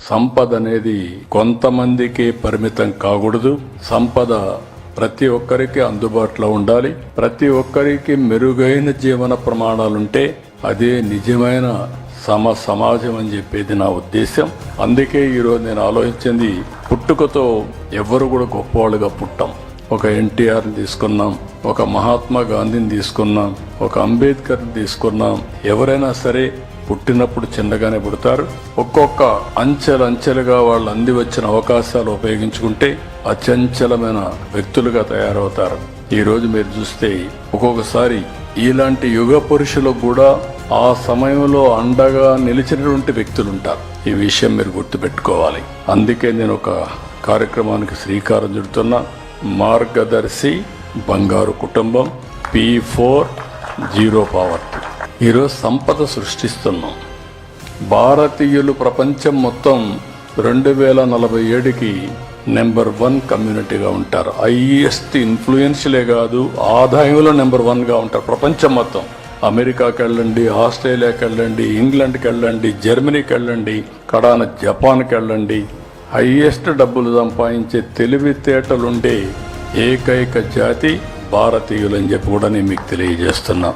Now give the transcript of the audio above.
సంపద అనేది కొంతమందికి పరిమితం కాకూడదు. సంపద ప్రతి ఒక్కరికి అందుబాటులో ఉండాలి. ప్రతి ఒక్కరికి మెరుగైన జీవన ప్రమాణాలుంటే అదే నిజమైన సమాజం అని చెప్పేది నా ఉద్దేశం. అందుకే ఈరోజు నేను ఆలోచించింది, పుట్టుకతో ఎవరు కూడా గొప్పవాళ్ళుగా పుట్టాం. ఒక ఎన్టీఆర్ని తీసుకున్నాం, ఒక మహాత్మా గాంధీని తీసుకున్నాం, ఒక అంబేద్కర్ని తీసుకున్నాం. ఎవరైనా సరే పుట్టినప్పుడు చిన్నగానే పుడతారు. ఒక్కొక్క అంచెలుగా వాళ్ళు అంది వచ్చిన అవకాశాలు ఉపయోగించుకుంటే అచంచలమైన వ్యక్తులుగా తయారవుతారు. ఈరోజు మీరు చూస్తే ఒక్కొక్కసారి ఇలాంటి యుగ పురుషులకు కూడా ఆ సమయంలో అండగా నిలిచినటువంటి వ్యక్తులు ఉంటారు. ఈ విషయం మీరు గుర్తుపెట్టుకోవాలి. అందుకే నేను ఒక కార్యక్రమానికి శ్రీకారం చుడుతున్నా. మార్గదర్శి బంగారు కుటుంబం, P4 జీరో పావర్టీ. ఈరోజు సంపద సృష్టిస్తున్నాం. భారతీయులు ప్రపంచం మొత్తం 2047కి నెంబర్ 1 కమ్యూనిటీగా ఉంటారు. హైయెస్ట్ ఇన్ఫ్లుయెన్షియలే కాదు, ఆదాయంలో నెంబర్ 1గా ఉంటారు ప్రపంచం మొత్తం. అమెరికాకి వెళ్ళండి, ఆస్ట్రేలియాకి వెళ్ళండి, ఇంగ్లాండ్కి వెళ్ళండి, జర్మనీకి వెళ్ళండి, కడాన జపాన్కి వెళ్ళండి. హైయెస్ట్ డబ్బులు సంపాదించే తెలివితేటలుండే ఏకైక జాతి భారతీయులని చెప్పి కూడా నేను మీకు తెలియజేస్తున్నా.